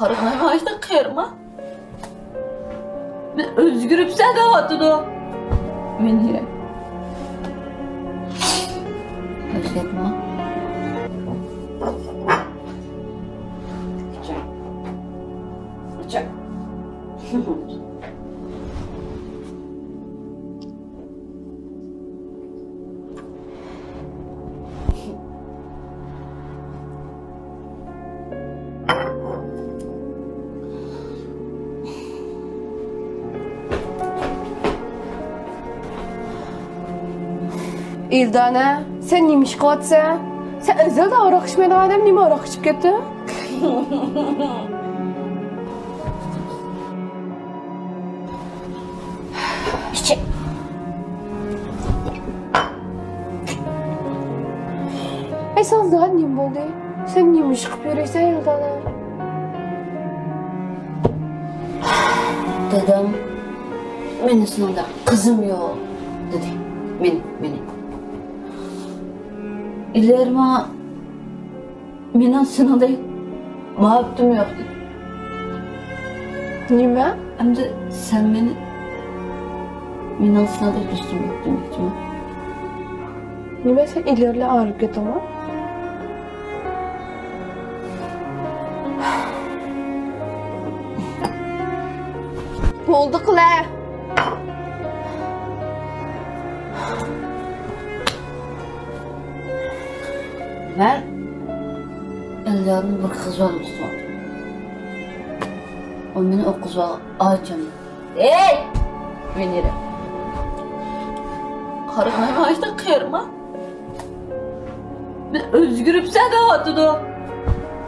Qarğanaymaşda qırma. Men özgürüpsə də atıdı. Men yürek. Özgürtme. Çak. İldana, sen neymiş qatsa? Sen özel de araq içmeden adam neymi araq içip gitti? İçe. Ay sen zaten neyim oldu? Sen neymiş qıp yürüysen İldana? Dedim, benim sınavda kızım yok, dedi. Beni. İlerime, benim sınavda muhabbetim yok, dedi. Neyme? Hem de sen benim sınavda üstüm yok demek mi? Neyme sen ilerle ağrıp git ama? Oldu qıla. Ben ellerimde bir kız var Mustafa. O beni o kız var ağacım. Hey! Ben yere. Qarğanaymaşda qırma. Men özgürüpsə də atıdı.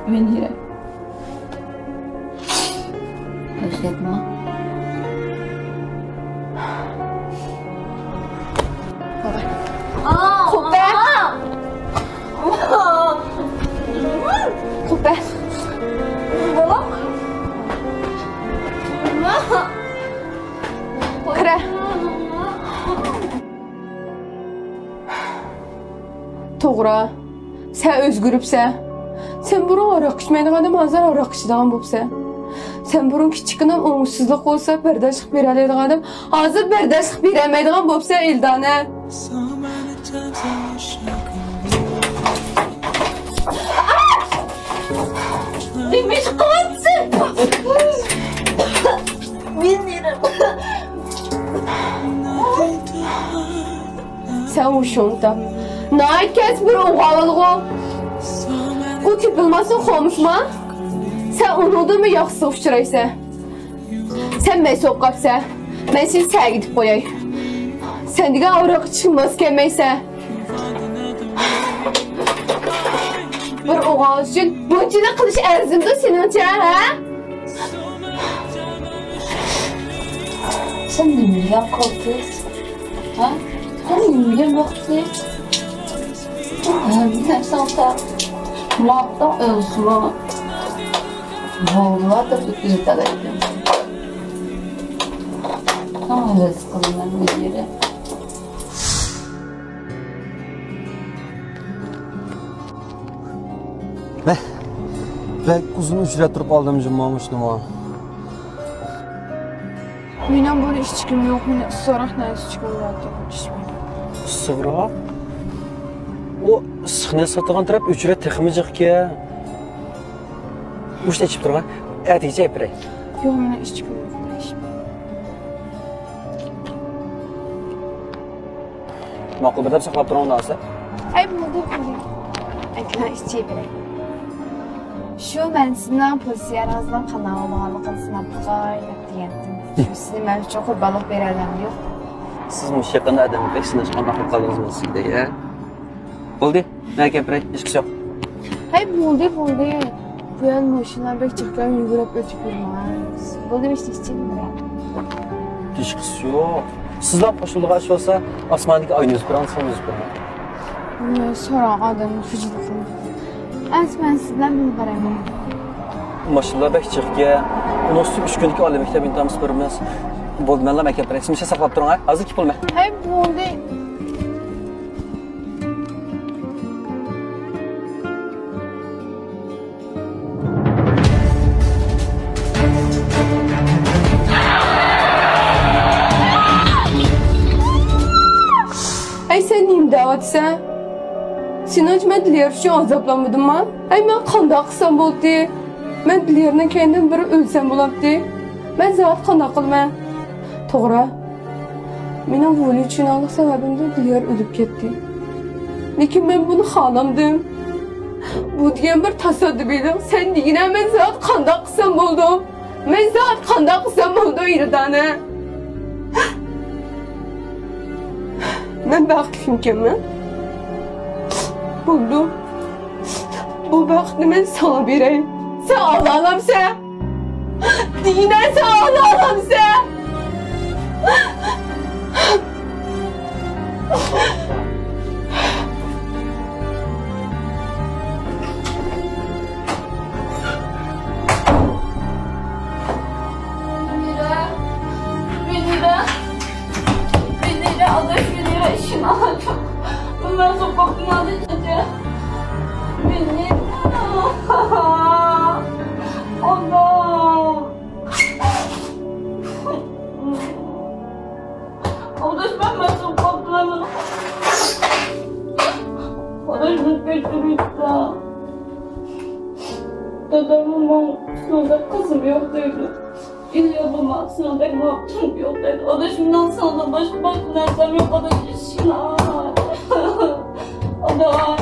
Men yere. Özgürtme. Kubbe! Kubbe! Balam? Kıra! Toğra, sen özgürüpsə. Sen burun araq içməyən adam hazır araq içidən bopsa. Sen burun kiçikindən umutsuzluq olsa, bərdaşlıq verəliydiğin adam hazır bərdaşlıq verəməydiğin bopsa İldana. Demiş qatsın! Bilmiyorum. Sen uşunda. Naikəs bir oğalığı. O tipilmasın xomuşma. Sen unudun mu yaxşı uçuraysa? Sen mən soqqabsa, mən seni səyə gidip qoyay. Sen digə araq çıxılmaz kəməysə. Bir oğal üçün bunca da qılış ərzimdə senin üçün, hə? Sen ne milyon kaldı? Ha? Sen ne milyon vakti? Ben sana muhabbet özlü. Vallahi da bir güzel edeyim. Tamam öyle sıkıldım ben bir yere. Ben uzun ücret durup aldığım olmuştum o. Benim böyle iş çıkım yok. Benim ısırarak ne iş çıkım var diye. Sıvıra? O sıxnaya satılan taraf ücret tıxmayacaq ki. Bu işte içip durma. Ətice epirək. Yok benim iş çıkım yok. Maqul birdə saxlab duran ondansa. Ay buldu. Ekran işçiyi bile. Şu ben sizden polisiyer azdan kanalı bağlılıqın qayla diyendim. Şu sizin ben çok qurbanlıq verərəm yox. Siz müşəqqəndə ədəmi pək sinə çıxan baxıb qaldınız mı sizdə ya? Oldu, nə gəpirək, heç yox. Ay buldu. Bu yan maşınlar bək çıxdan yugurub ötüb durmaz. Buldu işte işçiyi bile. Heç yox. Sizdən qoşulduğu aşı olsa, asmandakı aynı yüz buran, son yüz buran. Sonra adamın fücüdüqını. Ben sizden bunu veremem. Maşınlar bək çıx ki, onun üstü 3 gündəki ali məktəb imtihamız bölümünüz. Boldu, mənlə məkəb bərək. Siz saxlab durun, hazır ki pul mə. Ay buldu. atsan. Sen hiç ben diler için azaplanmadın mı? Ay ben qanday qilsam bo'ldi? Ben dilerden kendim bir ölsem bo'ladi. Ben zat qanday qilman? To'g'ri. Mening bu uchun aniq sababimda diler ölüp ketdi. Lekin ben bunu xalamdım. Bu degan bir tasodif edi. Sen degina men zat qanday qilsam bo'ldi? Men zat qanday qilsam bo'ldi irdani? Ben baxtlimikanman. Bo'ldi. Bu baxtni men sana berayim. Sen Allah'ımsan. Degina sen Allah'ımsan. Venira, adaş Venira işini alacağım. Bundan sokaktan alacağım. Venira. Allah'ım. Adaş ben sokaktan. Adaş bunu götürüyorsa. Dadamın sınavda kızım yok dedi. İlyabıma sınavda vaktim yok dedi. Adaşımdan sana başka nersem yok adaş işine. Adaş.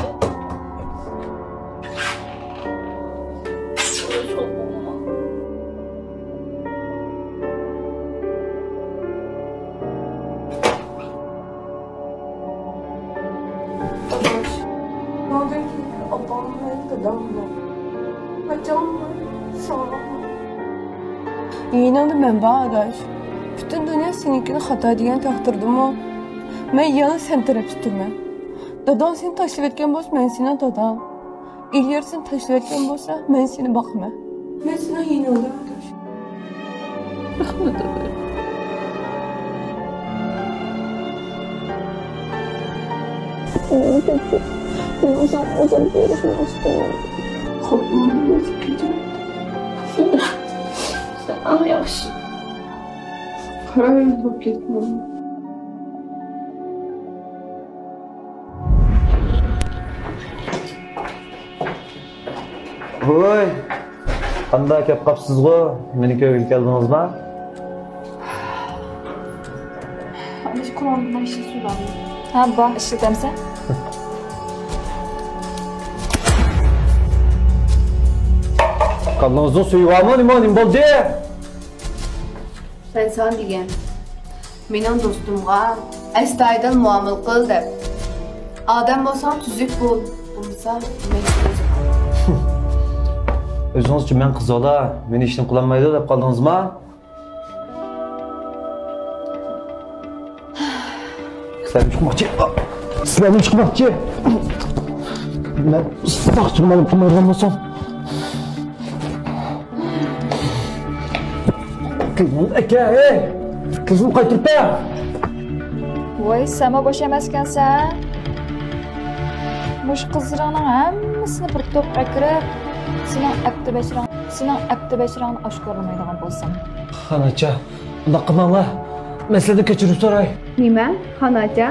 Yine ben bağdaş. Bütün dünya seninkini hata diyen taktırdım o. Ben yalnız sen taraf tutmam. Dadan seni taşıp etken boz, ben seni dadam. İlyar seni taşıp etken bozsa, ben seni bakma. Ben sana yine oldu adaş. Bakma da böyle. Ben o zaman görüşmek istemiyorum. Korkmam gözükeceğim. Sen yavaş. Hayır, bak gitmem. Voy. Qanday kelib qapsiz-ku? Meni ko'rgil keldingizmi? Adaş Kur'an'dan işe sulandı. Ha, bak işletemse. Qanыңыздың suyu varmı? Nima bo'ldi? Ben sana diyeceğim. Benim dostumğa astoydil muomala qil deb. Odam bo'lsang tuzuk bo'l. Bo'lmasa men O'zingiz uchun men qizola, meni ishim qilinmaydi deb qoldingizmi? Sizlarni chiqmoqchi. Sizlarni chiqmoqchi. Men soqchiman qilmagan bo'lsam. Kızım aka, kızım qaytirib ber. Voy, sen boş emaskansan. Mush qizlarning hammasini bir to'pqa kirib, sening aktivachirangni oshkorlamaydigan bo'lsam. Xonacha, unda qilmanglar. Men sizlardan kechirim so'ray. Nima? Xonacha?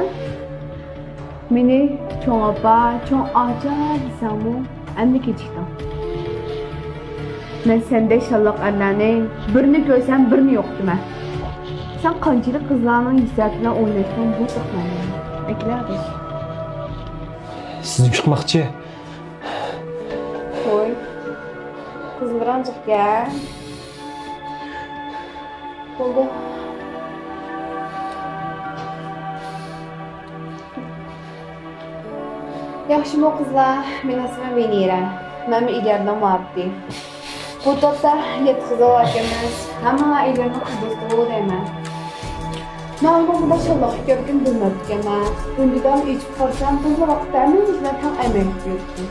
Meni cho'ng opa, cho'ng ocha desamu, endi kechikdim. Men sendek shalloqlarning birini ko'rsam, birini yo'q dema. Sen qanchalik qizlarning hissiyoti bilan o'ynashdan bu to'xtamaysan. Aytlabish. Sizning chiqmoqchi. Qo'y. Qizlar chiqga. Bo'ldi. Yaxshimi qizlar? Men ismim Venira. Men Ilyardan ma'abdi. Bu topda yetkazib ekanmiz. Hamma Ilyarni qiziqtirib deyman. Men bunda shalloq ko'rgim bilmabdiman. Bundan ichib qolsam, bu vaqtda men sizlar ham emek berdim.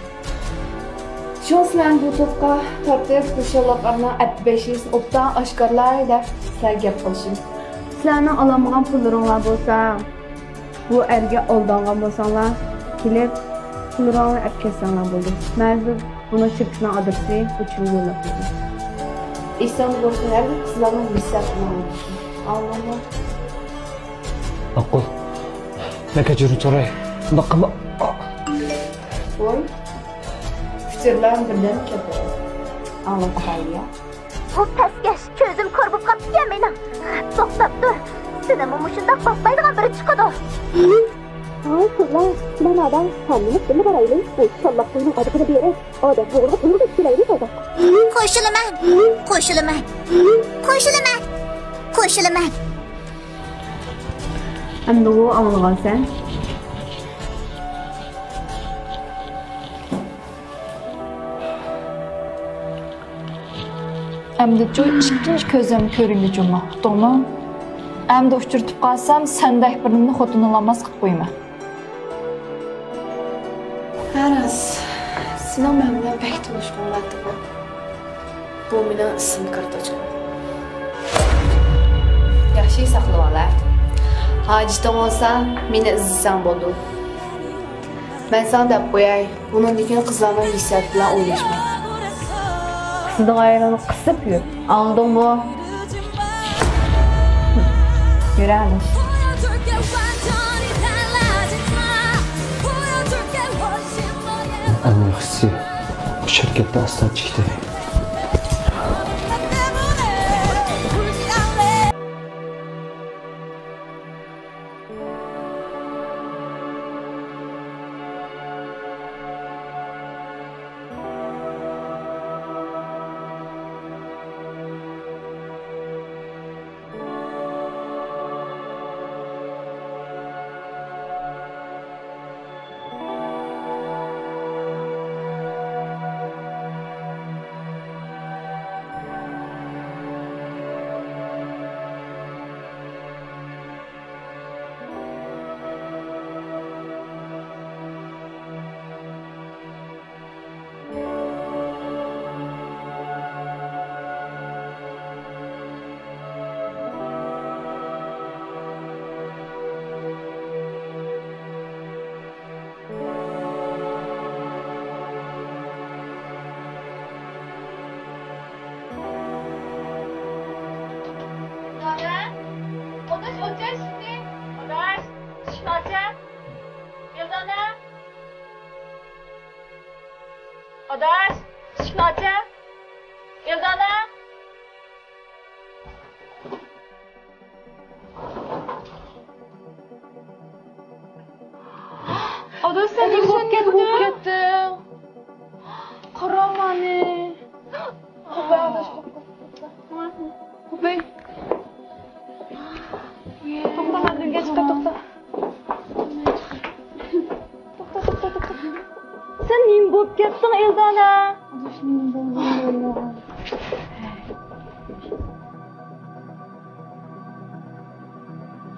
Şonslan bu topqa tortib bu shalloqlarni atbeshiz obdan oshkorlar deb sizlar gap qilishim. Sizlarning olamagan pullaringlar bo'lsa, bu erga aldangan bo'lsanglar, kelib pullarni atkazsanglar bo'ldi. Ma'lum buni shirkning adresi uchun yo'llab qo'ydim. İhsan bo'lsalar, sizlarning hissatlarini Allah'ım. Ma'qul. Men kechirim so'ray. Bakma. Oy. Fikirlerim birden keldi. Anlatayım ya. Bu tasgash ko'zim ko'r bo'lib qolibdi mening. To'xtab tur. Seni mumushundoq boqmaydigan biri chiqadi. Ay, qizlar, mana adam hamini kimi qaraylik. Inshaalloh buni odamga berib, odam o'g'liga pulni kelaylik odam. Qo'shilaman. Endi o anlagan sen. Endi ikkinchi ko'zim ko'ringi juma, to'g'rimi? Endi uchirtib qolsam, sendek birini xotinlamas qilib qo'yman. Aras, sening men bilan pek tanishganlardi bu. Bu mening ism kartochkam. Yaxshi saqlab olar. Hojatdan olsa, meni izlasang bo'ldi. Men sana deb qo'yay, buningdagi qizlarning hissiyat bilan o'ylashmang. Sizning ayolni qisib yur. Anladingmi? Yuramiz. Anne hissi bu şirkette asla çıktı. Odaş, şikayetçi. Yıldana. Odaş sen ne bulup gittin? Karam beni. Kubey odaş Kubey. Tokta ben geçip tokta. Tokta. Sen neyim bulup gittin Yıldana? Odaş neyim bulup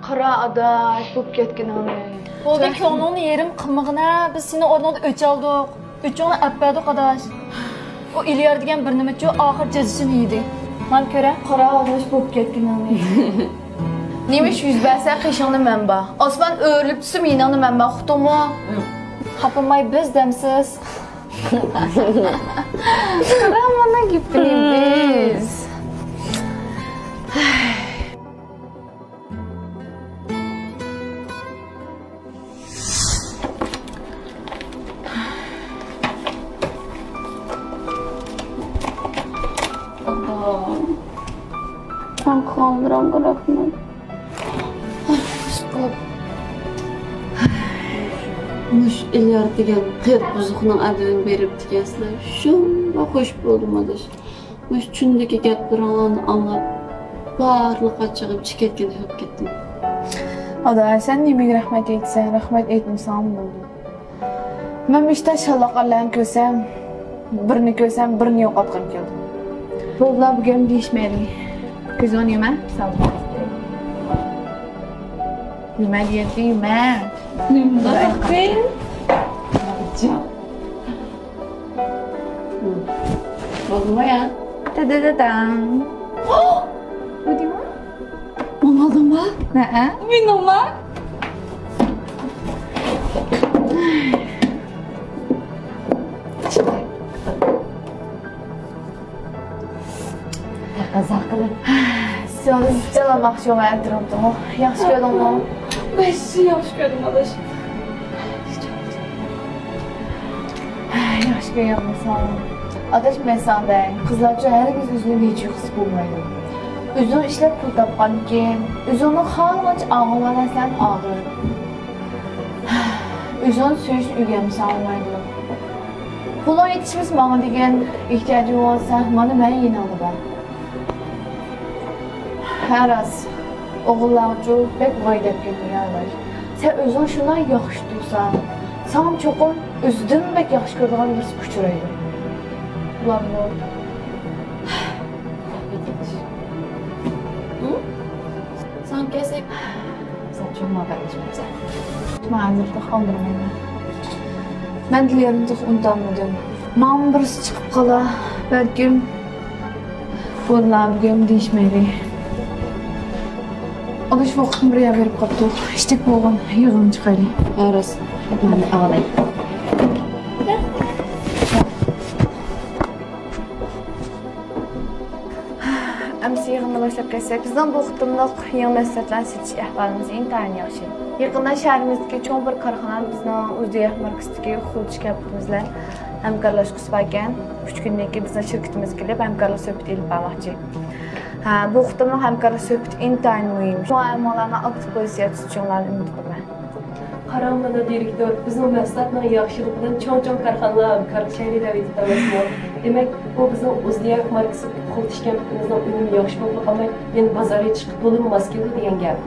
Qara adaş bulup ketganini. Bo'ldi, ko'nglingni yerim qimig'ina, biz seni o'rnidan o'ch oldik. O'chingni appadik adash. O Ilyar degan bir nimachi oxir jazosini yedi. Men ko'ra qora adash bo'lib ketganini. Neymiş yüz bersen qishingni menba. Osman o'rilib tushib meningni menba uqdingmi? Xapamay biz demsiz. Qara mana gapini biz. Ben kaldıram bırakma. Muş İlyar degan qiyat buzuqning adını berib degansizlar. Shunga xush bo'ldim adash. Muş chundagi gaplarni anlab, barliqqa chiqib chiketgan bo'lib ketdim. Adaş sen nimaga rahmat aytsan, rahmat aytmasam bo'ldi. Men ishda shaloqlarni ko'rsam, birini yo'qotgim keldi. Bo'ldi, bugun deyishmaydi. Ko'zini yuma, sağ ol. Nima deyapti-yuma? Nima deyapti? Bo'ldi ya. Ta-da-da-dam. Bu deymi? Oldimi? Ha-ha. Menimi? Qaza qilib. Seni jalamoqchi bo'lib turibdim. Yaxshi ko'rdingmi? Ben sizi yaxshi ko'rdim adash. yaxshi yapmasan. Adaş məsələn, qızlarca hər gün özünü necə his bulmaydı. Özün işləb pul tapqan keyin, özünün xalqınca ağlanan ağır. Özün söz üyəmsən olmaydı. Pulun yetişmiş bana degan ehtiyacı olsa, mana mən yenə alıram. Hər az oğullarca bək qayıdıb getməyərlər. Sən özün şuna yaxşı dursan, sən çoxun özüdən bək yaxşı gördüyün bir uçuraydı. Ulanmıyor. Sen kesik. Sen çok haberleşmemize. Mağazırda kaldırmayın. Ben dilerim çok unutamadım. Mağam birisi çıkıp kala. Belki bunlar bir gün değişmeli. Alış vaktim buraya verip kaptık. İşte boğan yığın çıkayım. Aras. Ben ağlayayım. Əmsi yığında başlap gəlsək, bizdən bu xutumluq yeni məsləhətlərini seçiş əhvalımız intihar yaxşı. Yaxında şəhərimizdəki çox bir karxana bizdən Uzdiyak markasındakı xudç kəbimizlə həmkarlaşqısı varkən 3 gündən ki bizdən şirkətimiz gəlib həmkarlıq söhbəti elib bağlaqçı. Bu xutumluq həmkarlıq söhbəti intihar mühim. Bu əmalarına aktiv pozisiya tutuşanlarını ümid qılmam. Qaramada direktor bizim məsləhətlə yaxşılıqdan çox-çox karxanalar həmkarlıq şəhəri dəvət etməsi. Demək, bu bizim Uzdiyak markası xudç kəbimizdən ünümü yaxşı olub, amma yəni bazara çıxıb bulunmaz ki degan gap.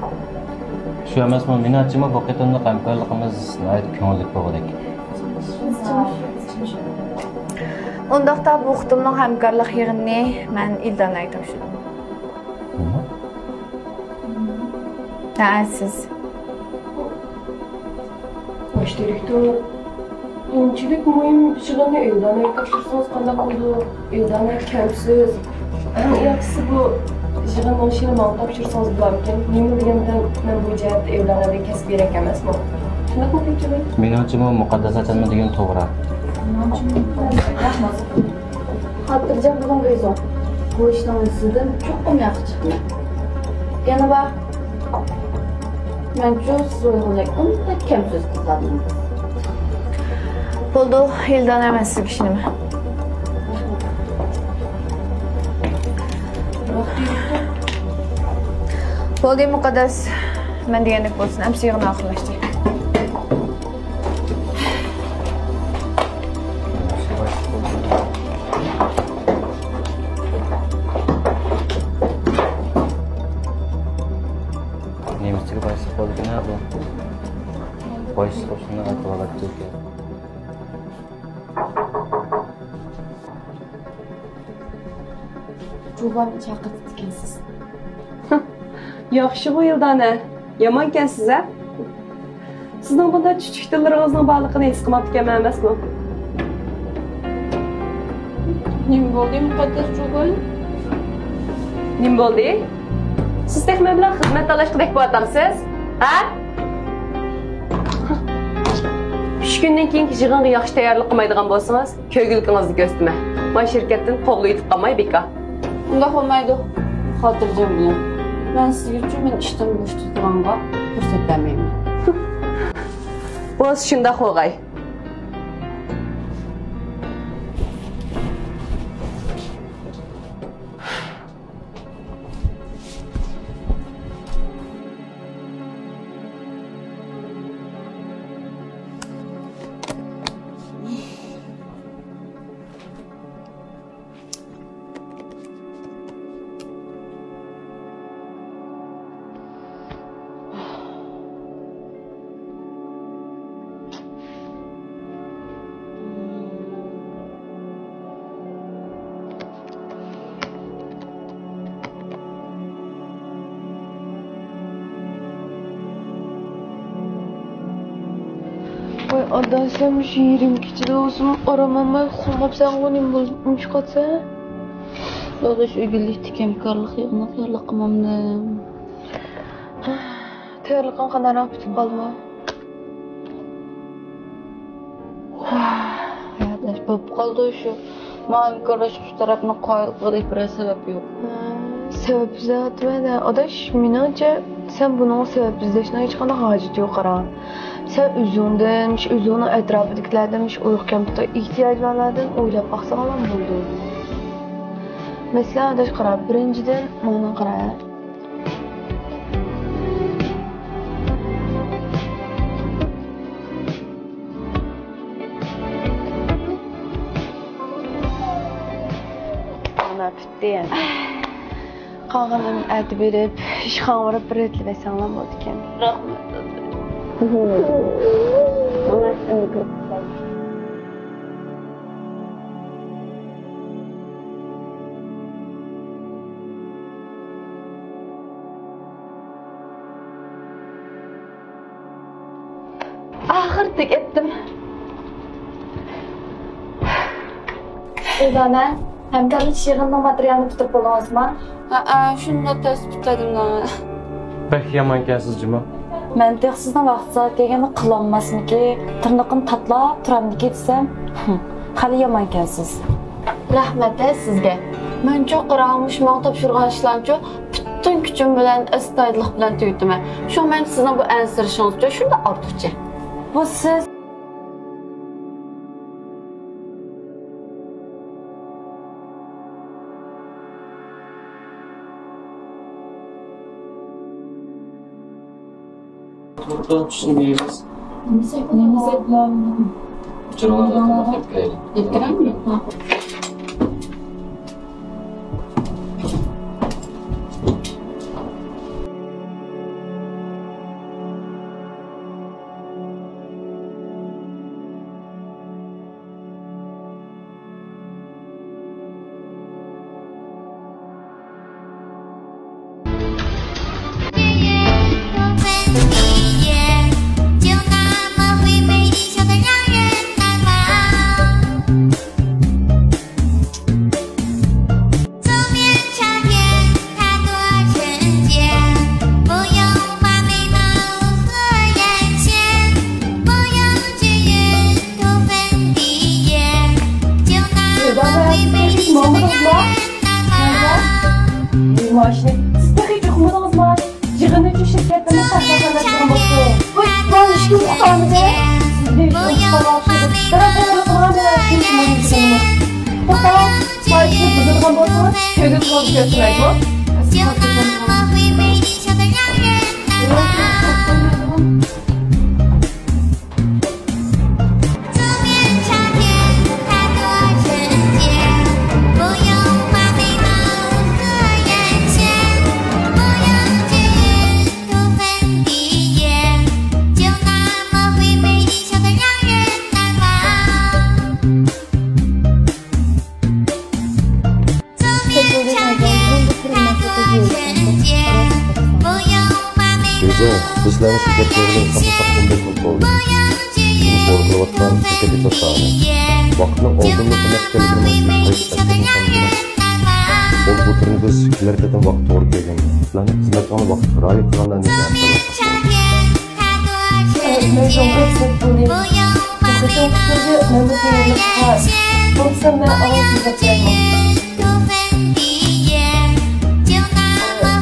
Şu emasmi, menimcha bu qatorliq hamkorligimiz ko'ngilli bo'ldi. Ondaqda bu xutumluq həmkarlıq yığınını mən İldanaya tapşırdım. Siz. Baş direktor, inçilik mühim şığını Eldana'ya tapşırsanız qandaq oldu? Eldana kəmsiz. Ən yaxşısı bu şığın işini mənə tapşırsanız bularkən, nima degandan mən bu cəhətdə Eldana'da kəsb gerek emasmı? Shundaqmi tekshirib? Menimcha bu muqaddas aytma degan to'g'ri. Hatırlayacağım bunun rezon. Bu işten sizden çok yaxşı çıkmıyor. Yana bak. Ben çok siz oynanacaktım da kemsiz kızlardım. Buldu, Hildana əməz siz kişinimi. Buldu, müqaddas. Mən deyənik olsun, əmsi yığını axırlaşdı. Nemischiga boysiz qolgina bu. Boysiz qo'shini aytib Türkiye. Çobanı çakırdı dikensiz. Yaxşı bu Eldana. Yamanken size. Sizden bunda küçük dillerinizin bağlılığını his qılmabdikən mən emasmı? Nim oldu mukaddes çoban? Nim oldu? Siz tek mən bilan xizmət dalaşqıdək bu adamsınız? Ha? 3 gündən keyinki yığınğa yaxşı tayyorluq qılmaydigan bolsanız, köygülükünüzni göstərmə. Mən şirkətdən qoğlu etib qalmay beka. Undaq olmaydı. Hatırlayacağım bunu. Ben sizin için ben işten boş tutduğumda fırsat vermeyeyim. Bu şundaq olğay. Ay adaşım şu 22'de olsun aramama kulmap sen konim bozmuş katsa. Doğru şu birlikte kemkarlık yığına tayarlık kımamdım. Tayarlıkın kadar rapıtıp kalma. Hayatlaş babı kaldı şu. Mavi kardeş şu tarafına koyulduğu bir sebep yok. Sebep zaten de adaş minanca sen bunun sebep izleşine hiç kadar hacet yok ara. Sen özündən, özünün ətrafındakilərdən, uyğunluqda ehtiyaclardan oylab baxsaqalan buldu. Mesela adaş qara, birinciden məndən qara. Ana bitti yani. Qalğanın əti verib, işxan vurub bir etli və sağlam oldu ki. Rahmet. Ahırdık ettim. Özana, həmkarlıq yığınının materialını tutub olamazmı? Şunu da tespit edim lan. Bək yaman gəlsiz cümə. Mən texsizdən vaxtsa degəni qılanmasın ki, tırnaqını tatlab turamdı getsəm, xəli yaman gəlsiz. Rəhmətlə sizə. Mən çox qırağılmış mənim tapşırğan işlərimcə bütün gücüm bilən, istəydilıq bilən tüydüm. Şu mən sizdən bu ənsirişinizcə, şunu da artıqca. Bu siz Burada düşünmeyiniz. Neyse bulamıyorum. Uçurmalardan tepkileyelim. Yetkiler mi? Siz de hiç okumadınız mı? Yığın için şirketlerine saklanacağım bakıyor. Bu işin kurtardı. Siz de hiç okumadınız. Taraflara falan neler yapıyorsunuz bu işini? Bakalım, sadece buzurgan bakıyor. Köyde kalıp götürmek bu. Bizlerin şirketlerinin kapısak 15 yıl oldu. Bunu sorgulamaktan şirket ise sahne. Vaktinin olduğunu demek kelimini kayıtlaştırın sanırım. Ol bu türünü biz kilerden vakti doğru gelin. Lan hizmet onu vakti rayı kılanlar ne yapsalar. Mevzum hepsini bulayım. Kısaca kısaca memnun kıyımlık var. Olsa ben alan hizmet vermem.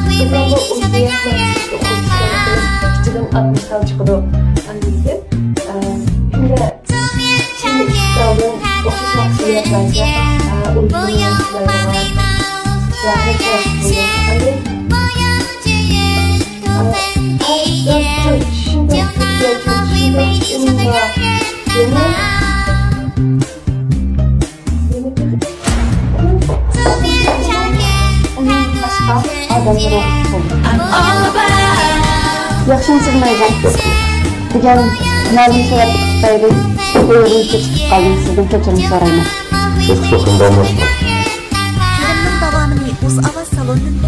Kızımda uzayatlar. Küçüğüm 60'dan çıkıyordu annesi. Şimdi İstanbul'un okuş maksiyetlerce uygun yönetmenleri var. Zahmet var. Şimdi adamlar yaxşımısınız Maycan? Bugün məlum sebep tutaydı. Buyurun keçip kaldım. Sizden keçirimi sorayım. Biz çok kında olmuştuk. Filmning davomini O'zAva salonidan